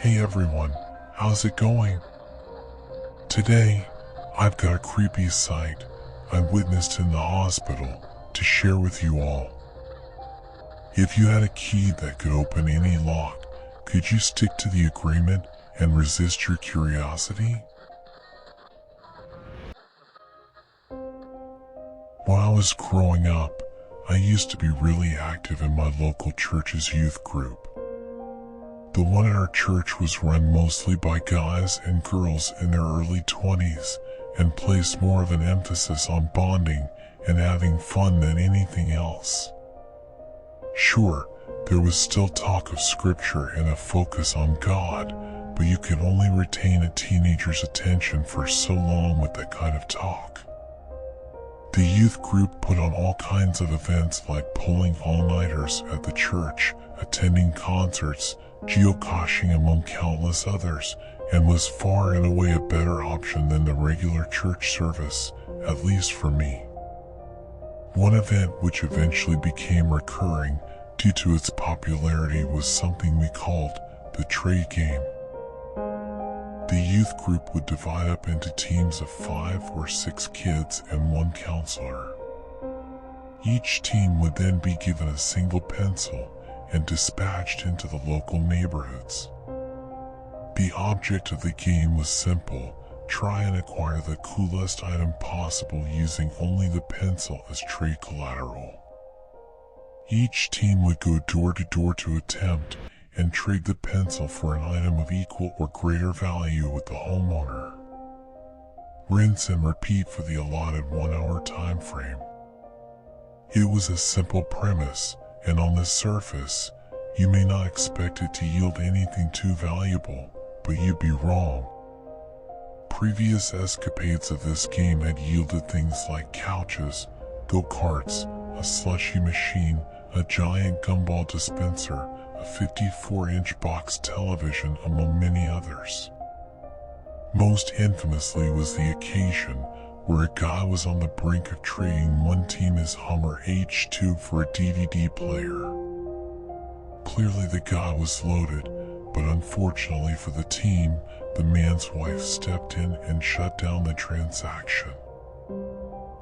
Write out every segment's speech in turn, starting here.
Hey everyone, how's it going? Today, I've got a creepy sight I witnessed in the hospital to share with you all. If you had a key that could open any lock, could you stick to the agreement and resist your curiosity? When I was growing up, I used to be really active in my local church's youth group. The one at our church was run mostly by guys and girls in their early 20s and placed more of an emphasis on bonding and having fun than anything else. Sure, there was still talk of scripture and a focus on God, but you could only retain a teenager's attention for so long with that kind of talk. The youth group put on all kinds of events like pulling all-nighters at the church, attending concerts, geocaching among countless others, and was far and away a better option than the regular church service, at least for me. One event which eventually became recurring due to its popularity was something we called the trade game. The youth group would divide up into teams of 5 or 6 kids and one counselor. Each team would then be given a single pencil and dispatched into the local neighborhoods. The object of the game was simple: try and acquire the coolest item possible using only the pencil as trade collateral. Each team would go door to door to attempt and trade the pencil for an item of equal or greater value with the homeowner. Rinse and repeat for the allotted 1-hour time frame. It was a simple premise, and on the surface, you may not expect it to yield anything too valuable, but you'd be wrong. Previous escapades of this game had yielded things like couches, go-karts, a slushy machine, a giant gumball dispenser, a 54-inch box television, among many others. Most infamously was the occasion where a guy was on the brink of trading one team his Hummer H2 for a DVD player. Clearly the guy was loaded, but unfortunately for the team, the man's wife stepped in and shut down the transaction.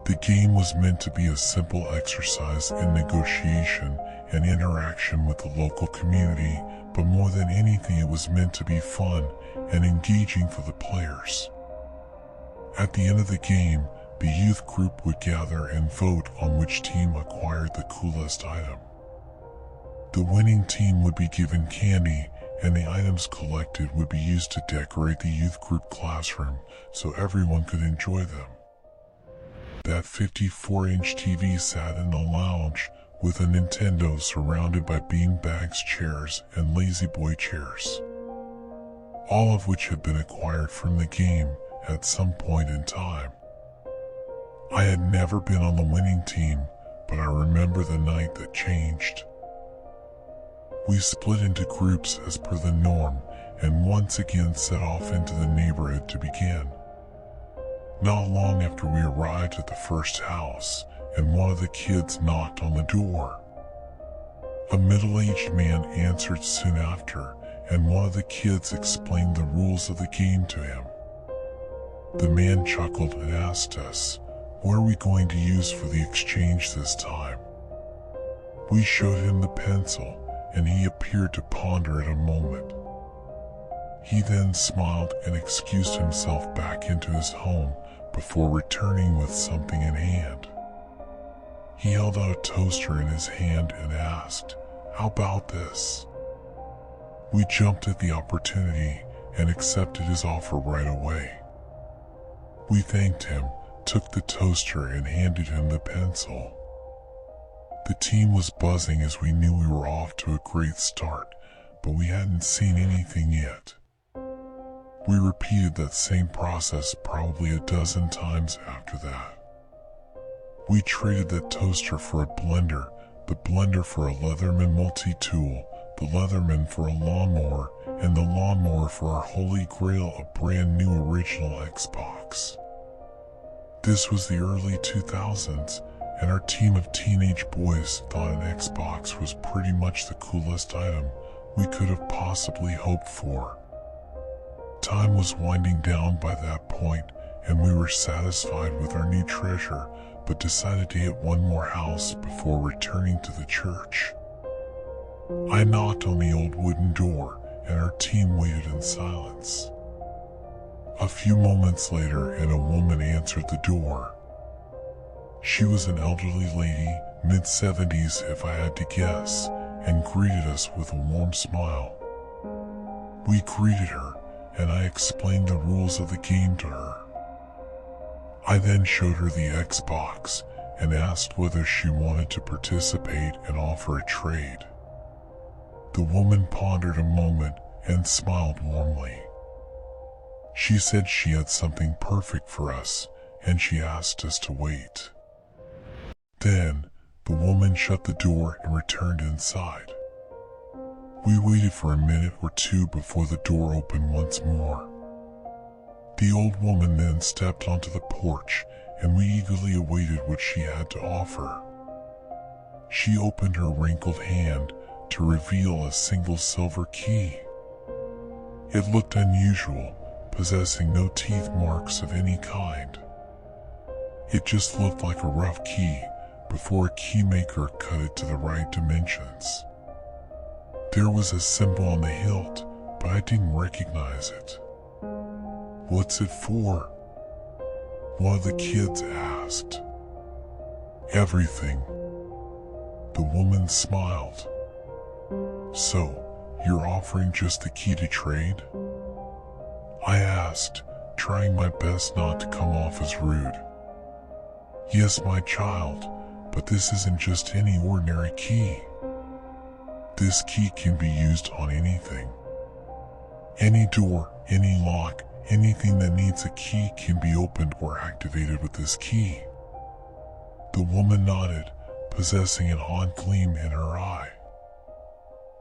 The game was meant to be a simple exercise in negotiation and interaction with the local community, but more than anything it was meant to be fun and engaging for the players. At the end of the game, the youth group would gather and vote on which team acquired the coolest item. The winning team would be given candy, and the items collected would be used to decorate the youth group classroom so everyone could enjoy them. That 54-inch TV sat in the lounge with a Nintendo surrounded by beanbags chairs and lazy boy chairs, all of which had been acquired from the game at some point in time. I had never been on the winning team, but I remember the night that changed. We split into groups as per the norm and once again set off into the neighborhood to begin. Not long after we arrived at the first house, and one of the kids knocked on the door. A middle-aged man answered soon after, and one of the kids explained the rules of the game to him. The man chuckled and asked us, "What are we going to use for the exchange this time?" We showed him the pencil, and he appeared to ponder it a moment. He then smiled and excused himself back into his home before returning with something in hand. He held out a toaster in his hand and asked, "How about this?" We jumped at the opportunity and accepted his offer right away. We thanked him, took the toaster, and handed him the pencil. The team was buzzing as we knew we were off to a great start, but we hadn't seen anything yet. We repeated that same process probably a dozen times after that. We traded that toaster for a blender, the blender for a Leatherman multi-tool, the Leatherman for a lawnmower, and the lawnmower for our holy grail, a brand new original Xbox. This was the early 2000s, and our team of teenage boys thought an Xbox was pretty much the coolest item we could have possibly hoped for. Time was winding down by that point, and we were satisfied with our new treasure, but decided to hit one more house before returning to the church. I knocked on the old wooden door, and our team waited in silence. A few moments later, and a woman answered the door. She was an elderly lady, mid-70s if I had to guess, and greeted us with a warm smile. We greeted her, and I explained the rules of the game to her. I then showed her the Xbox and asked whether she wanted to participate and offer a trade. The woman pondered a moment and smiled warmly. She said she had something perfect for us, and she asked us to wait. Then, the woman shut the door and returned inside. We waited for a minute or two before the door opened once more. The old woman then stepped onto the porch, and we eagerly awaited what she had to offer. She opened her wrinkled hand to reveal a single silver key. It looked unusual, possessing no teeth marks of any kind. It just looked like a rough key before a keymaker cut it to the right dimensions. There was a symbol on the hilt, but I didn't recognize it. "What's it for?" one of the kids asked. "Everything." The woman smiled. "So, you're offering just the key to trade?" I asked, trying my best not to come off as rude. "Yes, my child, but this isn't just any ordinary key. This key can be used on anything. Any door, any lock, anything that needs a key can be opened or activated with this key." The woman nodded, possessing an odd gleam in her eye.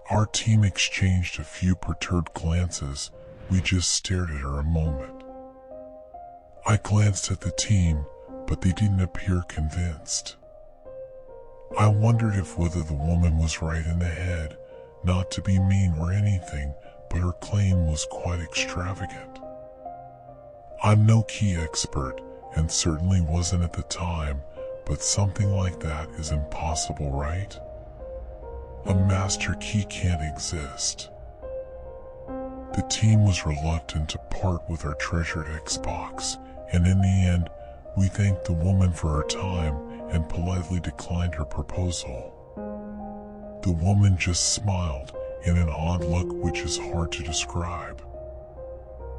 Our team exchanged a few perturbed glances. We just stared at her a moment. I glanced at the team, but they didn't appear convinced. I wondered if whether the woman was right in the head, not to be mean or anything, but her claim was quite extravagant. I'm no key expert, and certainly wasn't at the time, but something like that is impossible, right? A master key can't exist. The team was reluctant to part with our treasured Xbox, and in the end, we thanked the woman for her time and politely declined her proposal. The woman just smiled in an odd look which is hard to describe.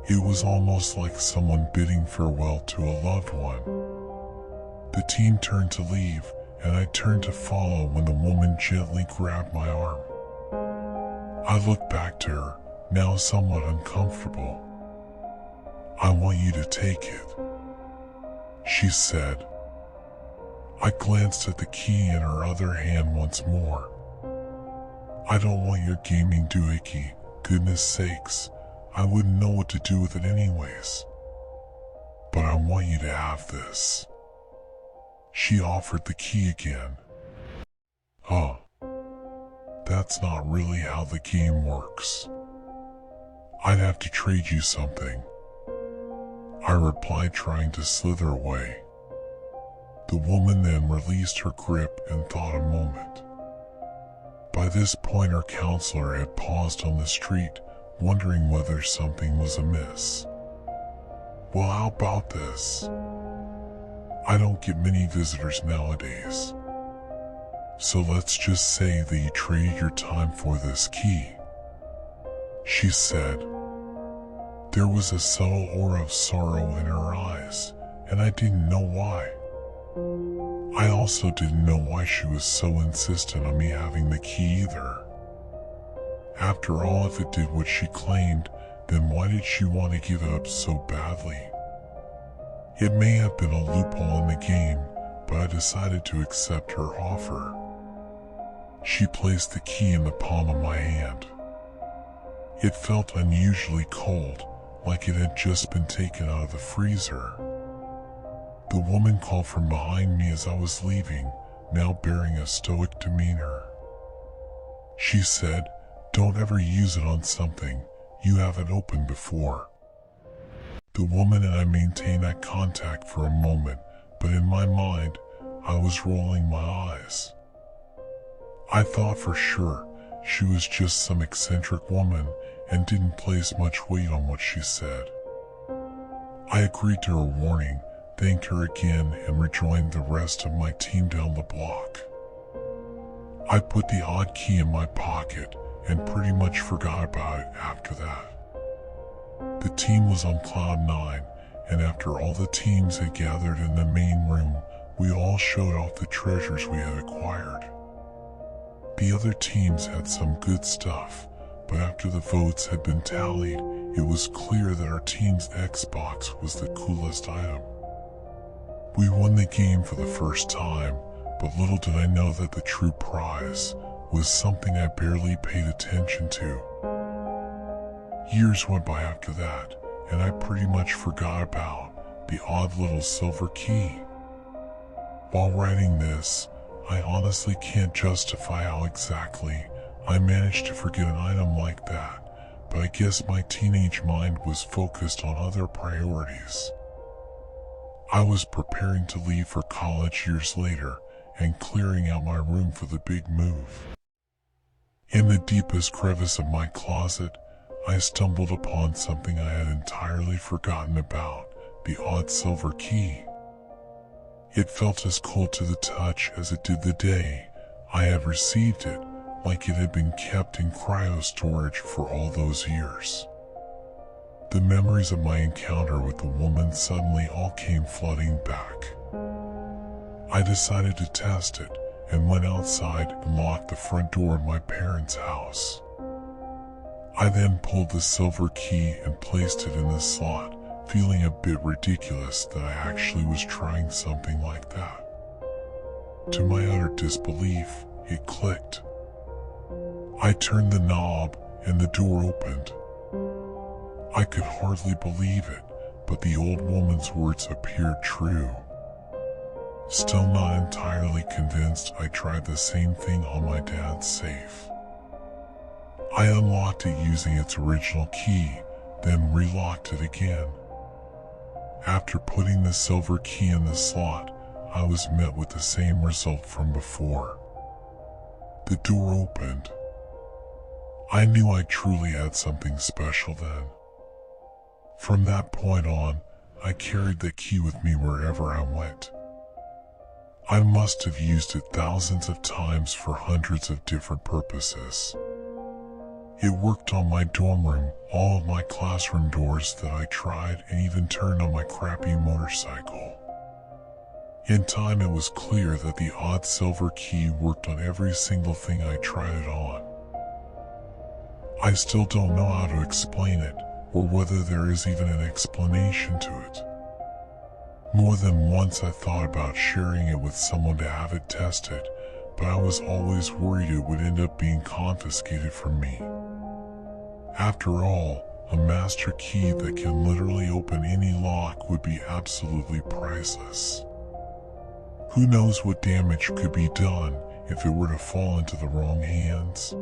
It was almost like someone bidding farewell to a loved one. The team turned to leave, and I turned to follow when the woman gently grabbed my arm. I looked back to her, now somewhat uncomfortable. "I want you to take it," she said. I glanced at the key in her other hand once more. "I don't want your gaming doohickey, goodness sakes, I wouldn't know what to do with it anyways. But I want you to have this." She offered the key again. "Oh, that's not really how the game works. I'd have to trade you something," I replied, trying to slither away. The woman then released her grip and thought a moment. By this point our counselor had paused on the street, wondering whether something was amiss. "Well, how about this? I don't get many visitors nowadays. So let's just say that you traded your time for this key," she said. There was a subtle aura of sorrow in her eyes, and I didn't know why. I also didn't know why she was so insistent on me having the key either. After all, if it did what she claimed, then why did she want to give it up so badly? It may have been a loophole in the game, but I decided to accept her offer. She placed the key in the palm of my hand. It felt unusually cold, like it had just been taken out of the freezer. The woman called from behind me as I was leaving, now bearing a stoic demeanor. She said, "Don't ever use it on something you haven't opened before." The woman and I maintained eye contact for a moment, but in my mind, I was rolling my eyes. I thought for sure she was just some eccentric woman and didn't place much weight on what she said. I agreed to her warning, thanked her again, and rejoined the rest of my team down the block. I put the odd key in my pocket and pretty much forgot about it after that. The team was on cloud nine, and after all the teams had gathered in the main room, we all showed off the treasures we had acquired. The other teams had some good stuff, but after the votes had been tallied, it was clear that our team's Xbox was the coolest item. We won the game for the first time, but little did I know that the true prize was something I barely paid attention to. Years went by after that, and I pretty much forgot about the odd little silver key. While writing this, I honestly can't justify how exactly I managed to forget an item like that, but I guess my teenage mind was focused on other priorities. I was preparing to leave for college years later and clearing out my room for the big move. In the deepest crevice of my closet, I stumbled upon something I had entirely forgotten about, the odd silver key. It felt as cold to the touch as it did the day I had received it, like it had been kept in cryo storage for all those years. The memories of my encounter with the woman suddenly all came flooding back. I decided to test it and went outside and locked the front door of my parents' house. I then pulled the silver key and placed it in the slot, feeling a bit ridiculous that I actually was trying something like that. To my utter disbelief, it clicked. I turned the knob and the door opened. I could hardly believe it, but the old woman's words appeared true. Still not entirely convinced, I tried the same thing on my dad's safe. I unlocked it using its original key, then relocked it again. After putting the silver key in the slot, I was met with the same result from before. The door opened. I knew I truly had something special then. From that point on, I carried the key with me wherever I went. I must have used it thousands of times for hundreds of different purposes. It worked on my dorm room, all of my classroom doors that I tried, and even turned on my crappy motorcycle. In time, it was clear that the odd silver key worked on every single thing I tried it on. I still don't know how to explain it, or whether there is even an explanation to it. More than once I thought about sharing it with someone to have it tested, but I was always worried it would end up being confiscated from me. After all, a master key that can literally open any lock would be absolutely priceless. Who knows what damage could be done if it were to fall into the wrong hands?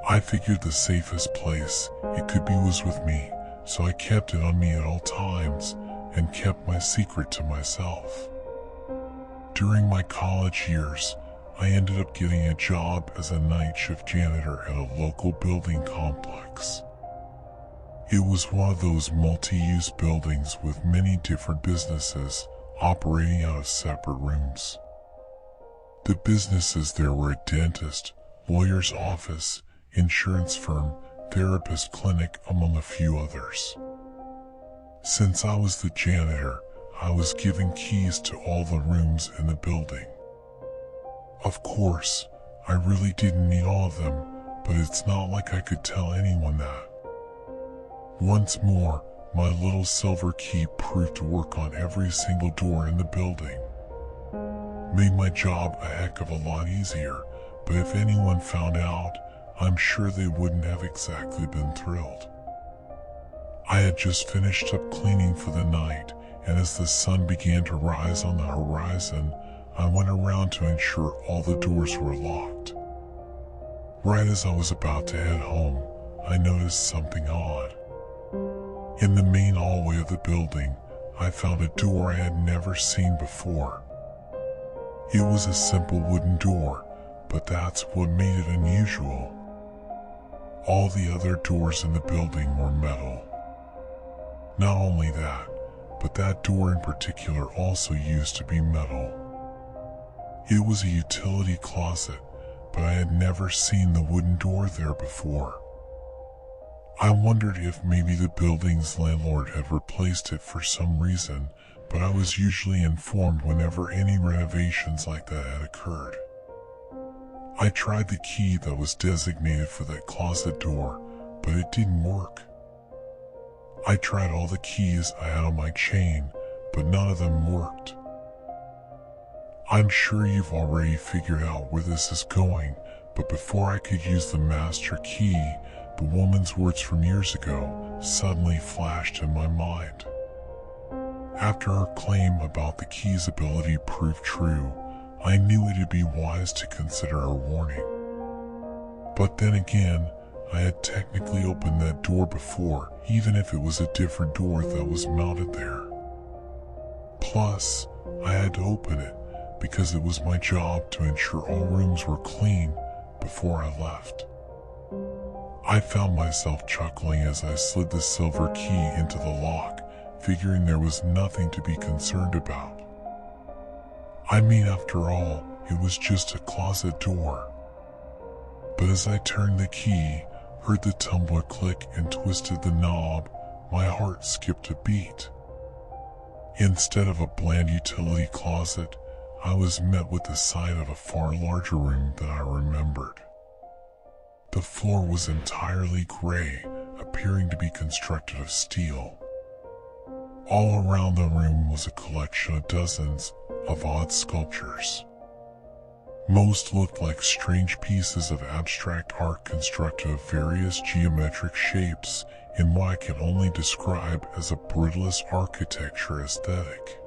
I figured the safest place it could be was with me, so I kept it on me at all times and kept my secret to myself. During my college years, I ended up getting a job as a night shift janitor at a local building complex. It was one of those multi-use buildings with many different businesses operating out of separate rooms. The businesses there were a dentist, lawyer's office, insurance firm, therapist clinic, among a few others. Since I was the janitor, I was given keys to all the rooms in the building. Of course, I really didn't need all of them, but it's not like I could tell anyone that. Once more, my little silver key proved to work on every single door in the building. Made my job a heck of a lot easier, but if anyone found out, I'm sure they wouldn't have exactly been thrilled. I had just finished up cleaning for the night, and as the sun began to rise on the horizon, I went around to ensure all the doors were locked. Right as I was about to head home, I noticed something odd. In the main hallway of the building, I found a door I had never seen before. It was a simple wooden door, but that's what made it unusual. All the other doors in the building were metal. Not only that, but that door in particular also used to be metal. It was a utility closet, but I had never seen the wooden door there before. I wondered if maybe the building's landlord had replaced it for some reason, but I was usually informed whenever any renovations like that had occurred. I tried the key that was designated for that closet door, but it didn't work. I tried all the keys I had on my chain, but none of them worked. I'm sure you've already figured out where this is going, but before I could use the master key, the woman's words from years ago suddenly flashed in my mind. After her claim about the key's ability proved true, I knew it'd be wise to consider her warning. But then again, I had technically opened that door before, even if it was a different door that was mounted there. Plus, I had to open it because it was my job to ensure all rooms were clean before I left. I found myself chuckling as I slid the silver key into the lock, figuring there was nothing to be concerned about. I mean, after all, it was just a closet door. But as I turned the key, heard the tumbler click and twisted the knob, my heart skipped a beat. Instead of a bland utility closet, I was met with the sight of a far larger room than I remembered. The floor was entirely gray, appearing to be constructed of steel. All around the room was a collection of dozens of odd sculptures. Most looked like strange pieces of abstract art constructed of various geometric shapes in what I can only describe as a brutalist architecture aesthetic.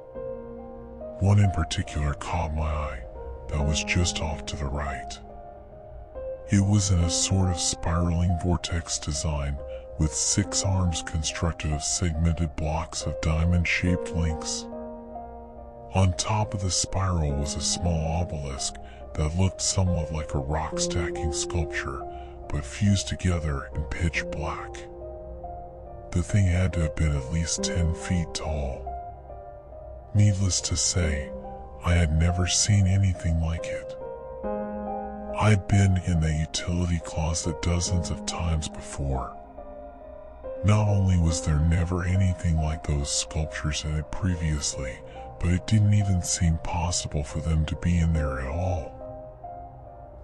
One in particular caught my eye, that was just off to the right. It was in a sort of spiraling vortex design with 6 arms constructed of segmented blocks of diamond-shaped links. On top of the spiral was a small obelisk that looked somewhat like a rock stacking sculpture, but fused together in pitch black. The thing had to have been at least 10 feet tall. Needless to say, I had never seen anything like it. I'd been in the utility closet dozens of times before. Not only was there never anything like those sculptures in it previously, but it didn't even seem possible for them to be in there at all.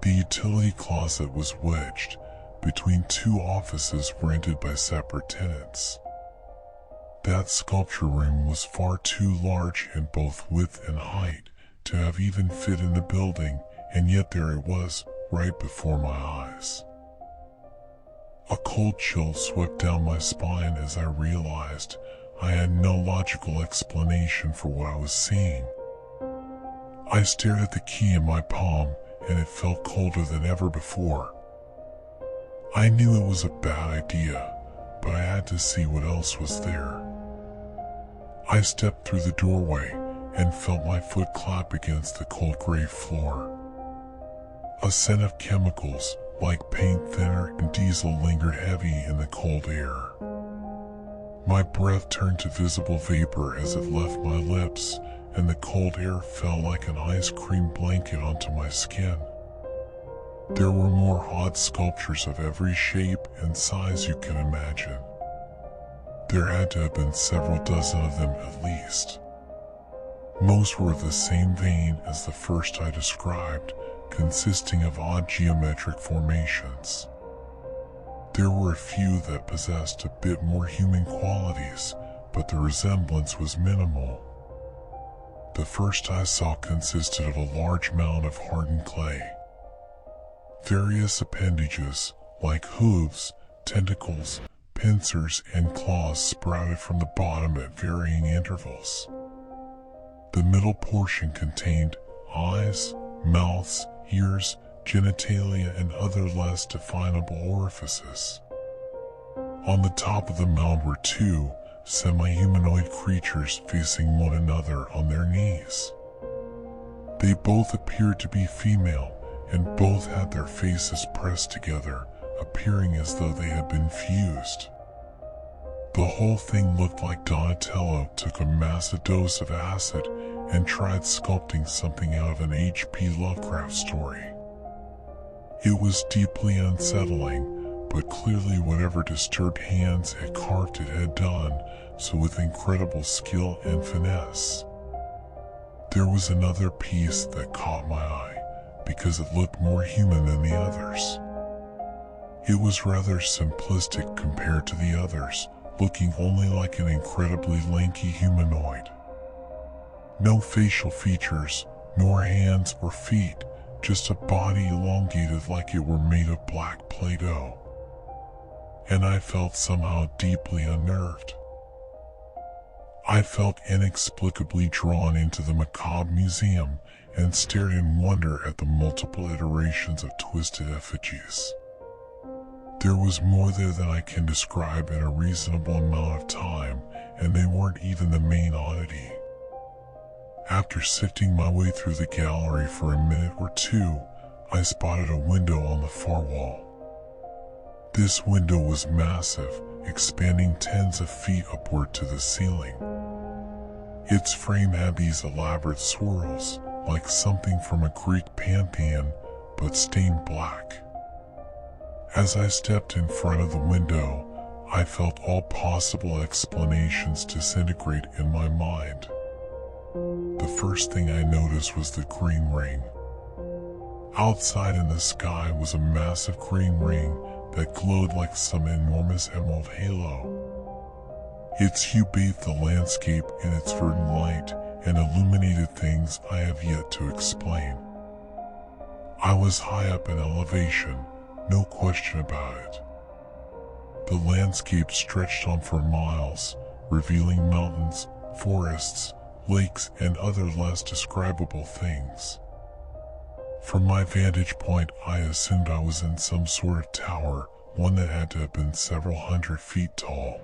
The utility closet was wedged between 2 offices rented by separate tenants. That sculpture room was far too large in both width and height to have even fit in the building, and yet there it was, right before my eyes. A cold chill swept down my spine as I realized I had no logical explanation for what I was seeing. I stared at the key in my palm, and it felt colder than ever before. I knew it was a bad idea, but I had to see what else was there. I stepped through the doorway and felt my foot clap against the cold gray floor. A scent of chemicals, like paint thinner and diesel, lingered heavy in the cold air. My breath turned to visible vapor as it left my lips, and the cold air fell like an ice cream blanket onto my skin. There were more odd sculptures of every shape and size you can imagine. There had to have been several dozen of them at least. Most were of the same vein as the first I described, consisting of odd geometric formations. There were a few that possessed a bit more human qualities, but the resemblance was minimal. The first I saw consisted of a large mound of hardened clay. Various appendages, like hooves, tentacles, pincers, and claws sprouted from the bottom at varying intervals. The middle portion contained eyes, mouths, ears, genitalia, and other less definable orifices. On the top of the mound were 2, semi-humanoid creatures facing one another on their knees. They both appeared to be female, and both had their faces pressed together, appearing as though they had been fused. The whole thing looked like Donatello took a massive dose of acid and tried sculpting something out of an H.P. Lovecraft story. It was deeply unsettling, but clearly whatever disturbed hands had carved it had done so with incredible skill and finesse. There was another piece that caught my eye because it looked more human than the others. It was rather simplistic compared to the others, looking only like an incredibly lanky humanoid. No facial features, nor hands or feet, just a body elongated like it were made of black Play-Doh. And I felt somehow deeply unnerved. I felt inexplicably drawn into the macabre museum and stared in wonder at the multiple iterations of twisted effigies. There was more there than I can describe in a reasonable amount of time, and they weren't even the main oddity. After sifting my way through the gallery for a minute or two, I spotted a window on the far wall. This window was massive, expanding tens of feet upward to the ceiling. Its frame had these elaborate swirls, like something from a Greek pantheon, but stained black. As I stepped in front of the window, I felt all possible explanations disintegrate in my mind. The first thing I noticed was the green ring. Outside in the sky was a massive green ring that glowed like some enormous emerald halo. Its hue bathed the landscape in its verdant light and illuminated things I have yet to explain. I was high up in elevation, no question about it. The landscape stretched on for miles, revealing mountains, forests, lakes, and other less describable things. From my vantage point, I assumed I was in some sort of tower, one that had to have been several hundred feet tall.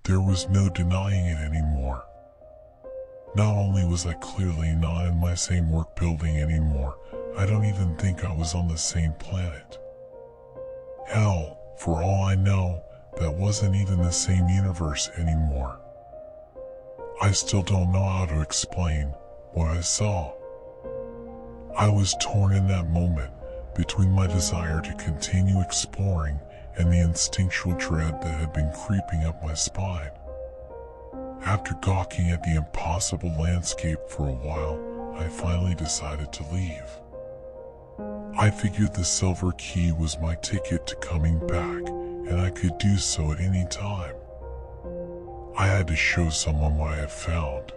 There was no denying it anymore. Not only was I clearly not in my same work building anymore, I don't even think I was on the same planet. Hell, for all I know, that wasn't even the same universe anymore. I still don't know how to explain what I saw. I was torn in that moment between my desire to continue exploring and the instinctual dread that had been creeping up my spine. After gawking at the impossible landscape for a while, I finally decided to leave. I figured the silver key was my ticket to coming back, and I could do so at any time. I had to show someone what I had found.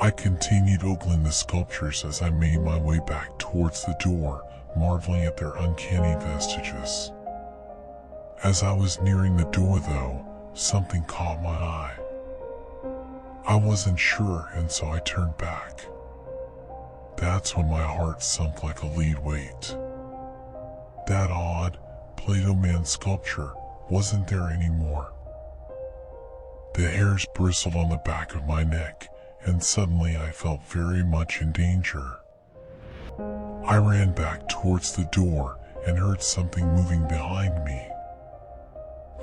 I continued ogling the sculptures as I made my way back towards the door, marveling at their uncanny vestiges. As I was nearing the door though, something caught my eye. I wasn't sure, and so I turned back. That's when my heart sunk like a lead weight. That odd, Play-Doh man sculpture wasn't there anymore. The hairs bristled on the back of my neck, and suddenly I felt very much in danger. I ran back towards the door and heard something moving behind me.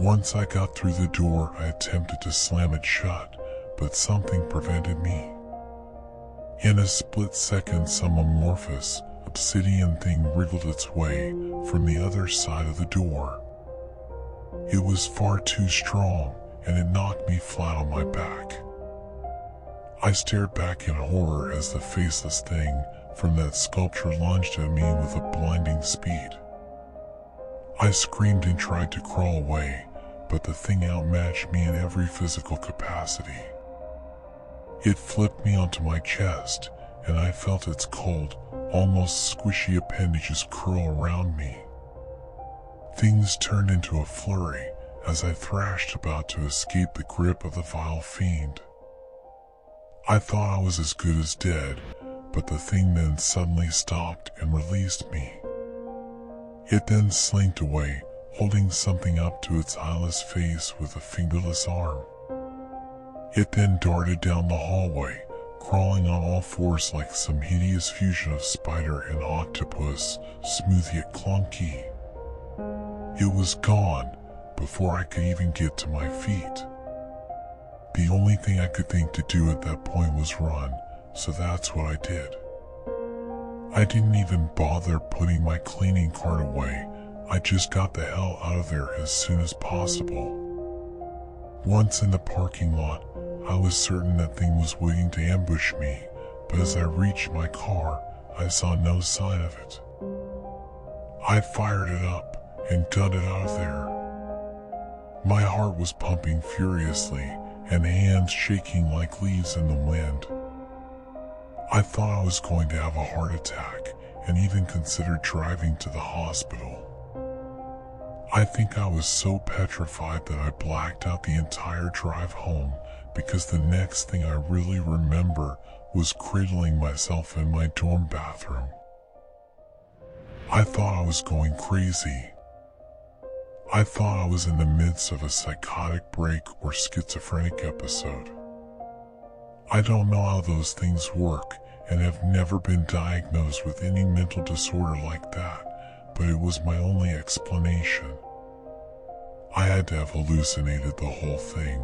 Once I got through the door, I attempted to slam it shut, but something prevented me. In a split second, some amorphous, obsidian thing wriggled its way from the other side of the door. It was far too strong, and it knocked me flat on my back. I stared back in horror as the faceless thing from that sculpture lunged at me with a blinding speed. I screamed and tried to crawl away, but the thing outmatched me in every physical capacity. It flipped me onto my chest, and I felt its cold, almost squishy appendages curl around me. Things turned into a flurry as I thrashed about to escape the grip of the vile fiend. I thought I was as good as dead, but the thing then suddenly stopped and released me. It then slinked away, holding something up to its eyeless face with a fingerless arm. It then darted down the hallway, crawling on all fours like some hideous fusion of spider and octopus, smooth yet clunky. It was gone before I could even get to my feet. The only thing I could think to do at that point was run, so that's what I did. I didn't even bother putting my cleaning cart away. I just got the hell out of there as soon as possible. Once in the parking lot, I was certain that thing was waiting to ambush me, but as I reached my car, I saw no sign of it. I fired it up and got it out of there. My heart was pumping furiously and hands shaking like leaves in the wind. I thought I was going to have a heart attack and even considered driving to the hospital. I think I was so petrified that I blacked out the entire drive home because the next thing I really remember was cradling myself in my dorm bathroom. I thought I was going crazy. I thought I was in the midst of a psychotic break or schizophrenic episode. I don't know how those things work and have never been diagnosed with any mental disorder like that, but it was my only explanation. I had to have hallucinated the whole thing.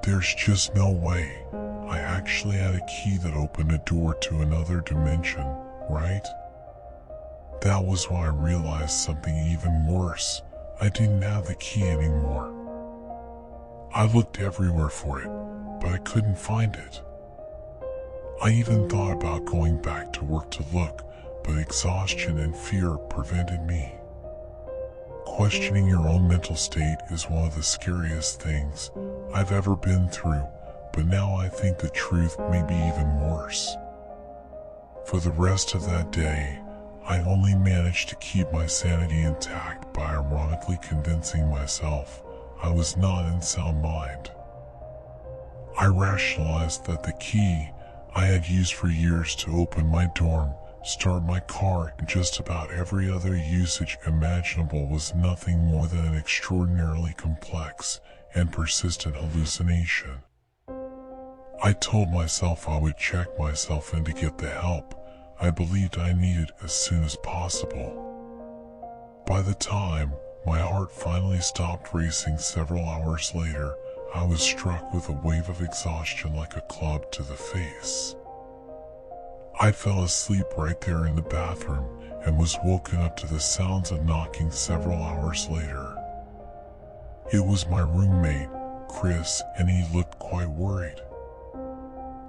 There's just no way. I actually had a key that opened a door to another dimension, right? That was when I realized something even worse. I didn't have the key anymore. I looked everywhere for it, but I couldn't find it. I even thought about going back to work to look, but exhaustion and fear prevented me. Questioning your own mental state is one of the scariest things I've ever been through, but now I think the truth may be even worse. For the rest of that day, I only managed to keep my sanity intact by ironically convincing myself I was not in sound mind. I rationalized that the key I had used for years to open my dorm, start my car, and just about every other usage imaginable was nothing more than an extraordinarily complex and persistent hallucination. I told myself I would check myself in to get the help I believed I needed as soon as possible. By the time my heart finally stopped racing several hours later, I was struck with a wave of exhaustion like a club to the face. I fell asleep right there in the bathroom and was woken up to the sounds of knocking several hours later. It was my roommate, Chris, and he looked quite worried.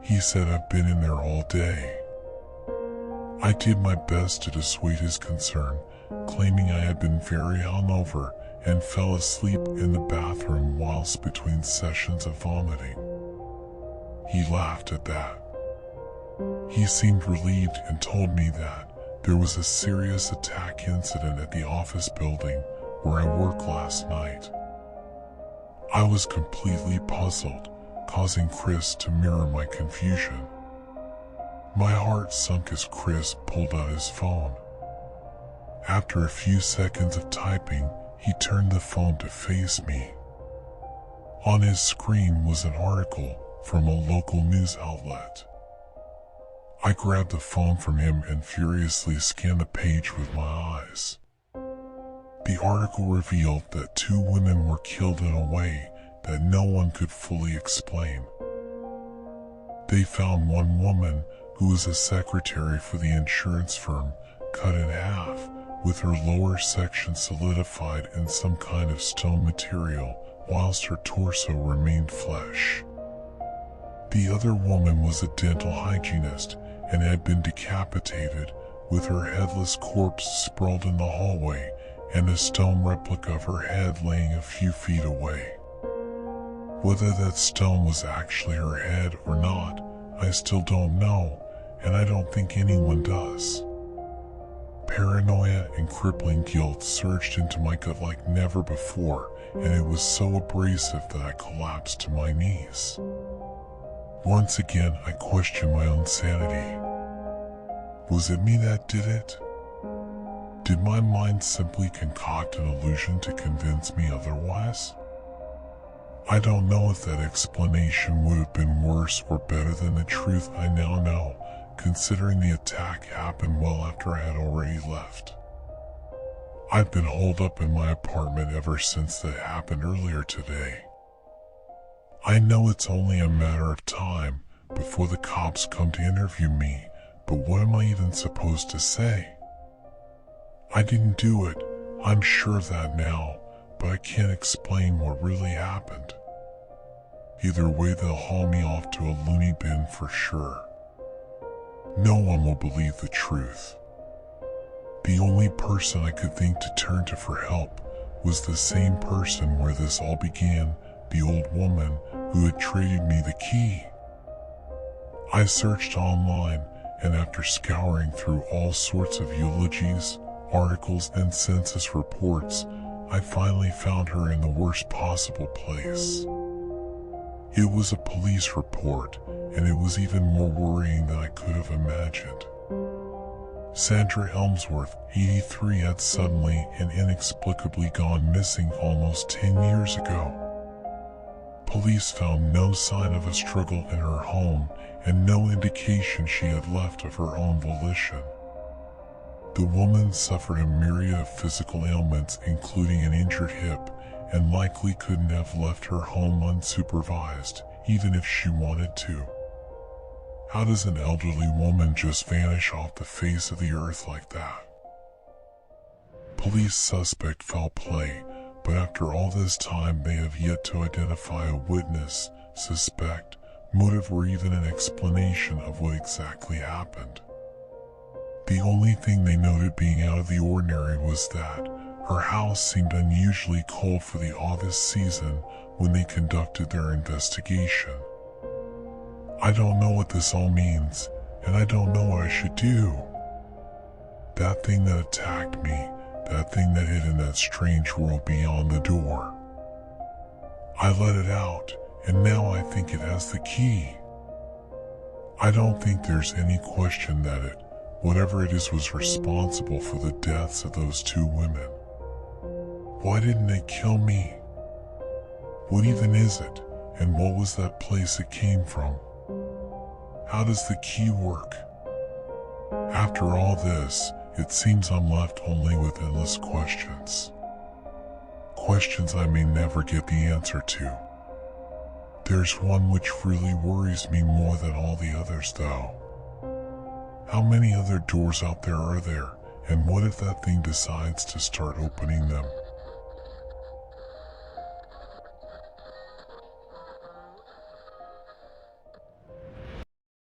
He said I've been in there all day. I did my best to dissuade his concern, claiming I had been very hungover and fell asleep in the bathroom whilst between sessions of vomiting. He laughed at that. He seemed relieved and told me that there was a serious attack incident at the office building where I worked last night. I was completely puzzled, causing Chris to mirror my confusion. My heart sunk as Chris pulled out his phone. After a few seconds of typing, he turned the phone to face me. On his screen was an article from a local news outlet. I grabbed the phone from him and furiously scanned the page with my eyes. The article revealed that 2 women were killed in a way that no one could fully explain. They found one woman, who was a secretary for the insurance firm, cut in half, with her lower section solidified in some kind of stone material, whilst her torso remained flesh. The other woman was a dental hygienist and had been decapitated, with her headless corpse sprawled in the hallway and a stone replica of her head laying a few feet away. Whether that stone was actually her head or not, I still don't know, and I don't think anyone does. Paranoia and crippling guilt surged into my gut like never before, and it was so abrasive that I collapsed to my knees. Once again, I questioned my own sanity. Was it me that did it? Did my mind simply concoct an illusion to convince me otherwise? I don't know if that explanation would have been worse or better than the truth I now know, considering the attack happened well after I had already left. I've been holed up in my apartment ever since that happened earlier today. I know it's only a matter of time before the cops come to interview me, but what am I even supposed to say? I didn't do it, I'm sure of that now, but I can't explain what really happened. Either way, they'll haul me off to a loony bin for sure. No one will believe the truth. The only person I could think to turn to for help was the same person where this all began, the old woman who had traded me the key. I searched online, and after scouring through all sorts of eulogies, articles, and census reports, I finally found her in the worst possible place. It was a police report, and it was even more worrying than I could have imagined. Sandra Elmsworth, 83, had suddenly and inexplicably gone missing almost 10 years ago. Police found no sign of a struggle in her home and no indication she had left of her own volition. The woman suffered a myriad of physical ailments, including an injured hip, and likely couldn't have left her home unsupervised, even if she wanted to. How does an elderly woman just vanish off the face of the earth like that? Police suspect foul play, but after all this time they have yet to identify a witness, suspect, motive, or even an explanation of what exactly happened. The only thing they noted being out of the ordinary was that her house seemed unusually cold for the August season when they conducted their investigation. I don't know what this all means, and I don't know what I should do. That thing that attacked me, that thing that hid in that strange world beyond the door. I let it out, and now I think it has the key. I don't think there's any question that it, whatever it is, was responsible for the deaths of those two women. Why didn't it kill me? What even is it, and what was that place it came from? How does the key work? After all this, it seems I'm left only with endless questions. Questions I may never get the answer to. There's one which really worries me more than all the others though. How many other doors out there are there, and what if that thing decides to start opening them?